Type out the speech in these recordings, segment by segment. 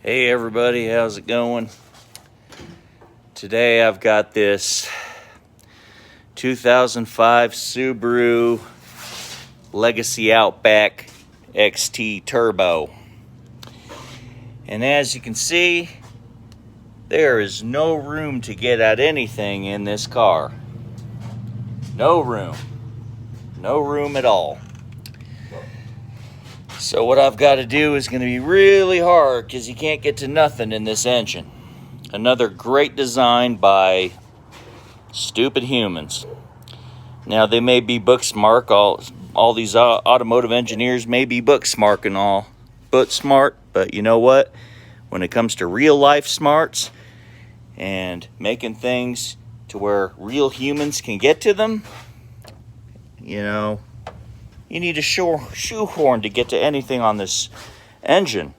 Hey everybody, how's it going? Today I've got this 2005 Subaru Legacy Outback XT Turbo. And as you can see, there is no room to get at anything in this car. No room. No room at all. So what I've got to do is going to be really hard because you can't get to nothing in this engine. Another great design by stupid humans. Now they may be book smart, all these automotive engineers may be book smart and all, but you know what? When it comes to real life smarts and making things to where real humans can get to them, you know, you need a shoehorn to get to anything on this engine.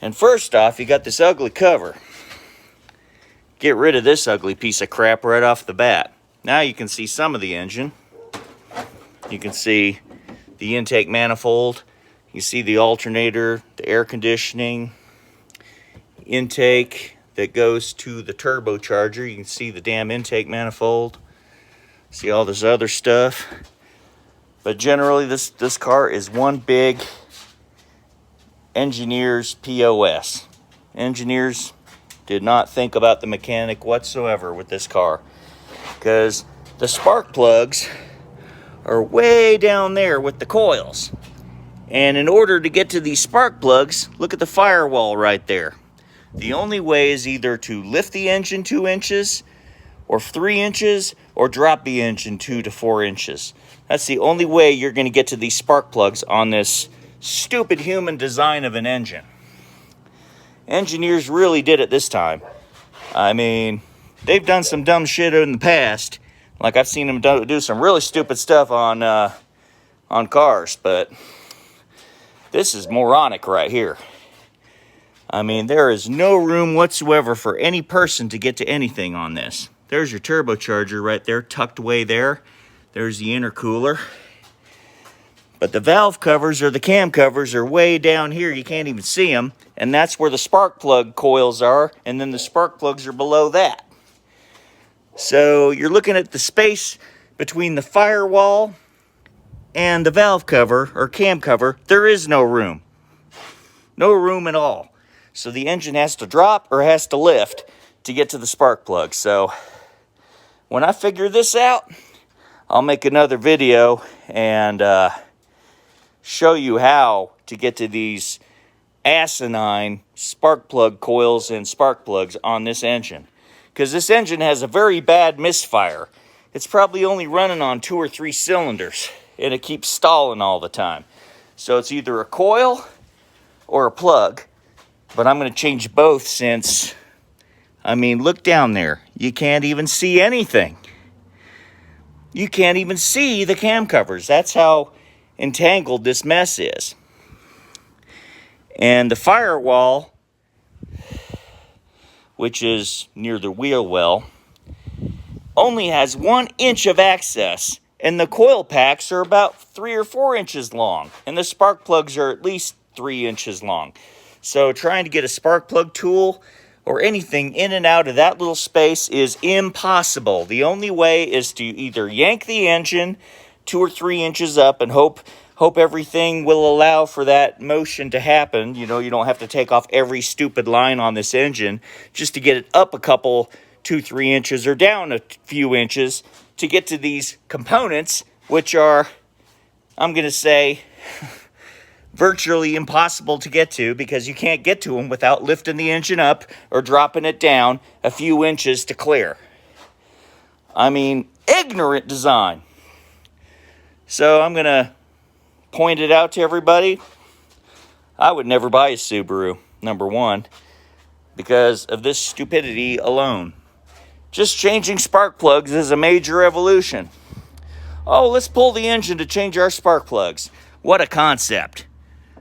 And first off, you got this ugly cover. Get rid of this ugly piece of crap right off the bat. Now you can see some of the engine. You can see the intake manifold. You see the alternator, the air conditioning, intake that goes to the turbocharger. You can see the damn intake manifold. See all this other stuff. But generally, this car is one big engineer's POS. Engineers did not think about the mechanic whatsoever with this car, because the spark plugs are way down there with the coils. And in order to get to these spark plugs, look at the firewall right there. The only way is either to lift the engine 2 inches or 3 inches, or drop the engine 2 to 4 inches. That's the only way you're going to get to these spark plugs on this stupid human design of an engine. Engineers really did it this time. I mean, they've done some dumb shit in the past. Like I've seen them do some really stupid stuff on cars, but this is moronic right here. I mean, there is no room whatsoever for any person to get to anything on this. There's your turbocharger right there, tucked away there. There's the intercooler. But the valve covers or the cam covers are way down here. You can't even see them. And that's where the spark plug coils are. And then the spark plugs are below that. So you're looking at the space between the firewall and the valve cover or cam cover. There is no room. No room at all. So the engine has to drop or has to lift to get to the spark plug. So when I figure this out, I'll make another video and show you how to get to these asinine spark plug coils and spark plugs on this engine. Because this engine has a very bad misfire. It's probably only running on 2 or 3 cylinders, and it keeps stalling all the time. So it's either a coil or a plug, but I'm going to change both since, I mean, look down there. You can't even see anything. You can't even see the cam covers. That's how entangled this mess is. And the firewall, which is near the wheel well, only has 1 inch of access, and the coil packs are about 3 or 4 inches long, and the spark plugs are at least 3 inches long. So trying to get a spark plug tool or anything in and out of that little space is impossible. The only way is to either yank the engine 2 or 3 inches up and hope everything will allow for that motion to happen. You know, you don't have to take off every stupid line on this engine just to get it up a couple, 2-3 inches or down a few inches to get to these components, which are, I'm going to say, virtually impossible to get to, because you can't get to them without lifting the engine up or dropping it down a few inches to clear. I mean, ignorant design. So I'm going to point it out to everybody. I would never buy a Subaru, number one, because of this stupidity alone. Just changing spark plugs is a major evolution. Oh, let's pull the engine to change our spark plugs. What a concept.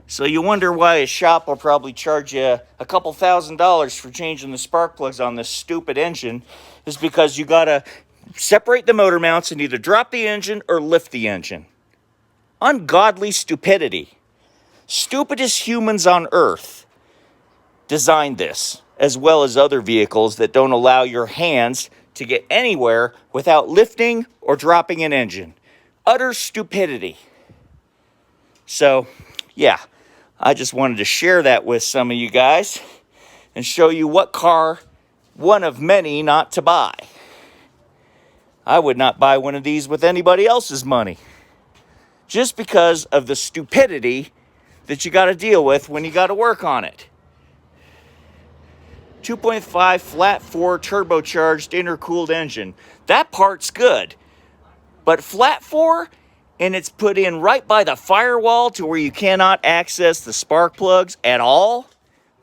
So you wonder why a shop will probably charge you a couple $1,000s for changing the spark plugs on this stupid engine, is because you gotta separate the motor mounts and either drop the engine or lift the engine. Ungodly stupidity. Stupidest humans on earth. designed this, as well as other vehicles that don't allow your hands to get anywhere without lifting or dropping an engine. Utter stupidity. So, yeah, I just wanted to share that with some of you guys and show you what car, one of many, not to buy. I would not buy one of these with anybody else's money, just because of the stupidity that you got to deal with when you got to work on it. 2.5 flat 4 turbocharged intercooled engine. That part's good. But flat 4, and it's put in right by the firewall to where you cannot access the spark plugs at all?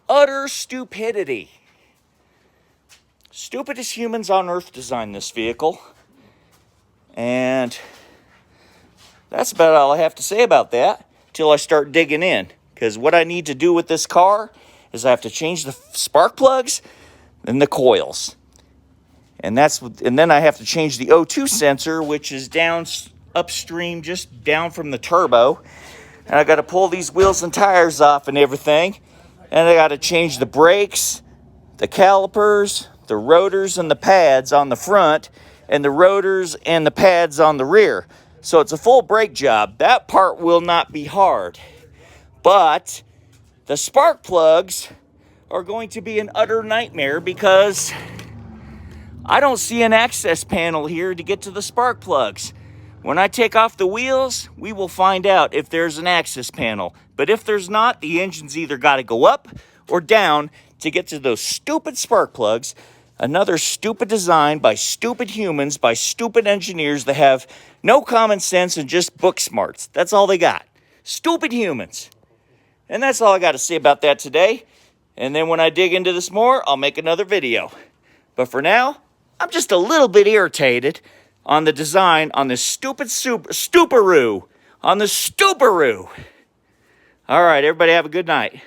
Utter stupidity. Stupidest humans on earth designed this vehicle. And that's about all I have to say about that till I start digging in. Because what I need to do with this car is I have to change the spark plugs and the coils. And then I have to change the O2 sensor, which is down upstream, just down from the turbo. And I got to pull these wheels and tires off and everything. And I got to change the brakes, the calipers, the rotors and the pads on the front, and the rotors and the pads on the rear. So it's a full brake job. That part will not be hard. But the spark plugs are going to be an utter nightmare because I don't see an access panel here to get to the spark plugs. When I take off the wheels, we will find out if there's an access panel. But if there's not, the engine's either got to go up or down to get to those stupid spark plugs. Another stupid design by stupid humans, by stupid engineers that have no common sense and just book smarts. That's all they got. Stupid humans. And that's all I got to say about that today. And then when I dig into this more, I'll make another video. But for now, I'm just a little bit irritated on the design on this stupid Subaru. On the Subaru. All right, everybody have a good night.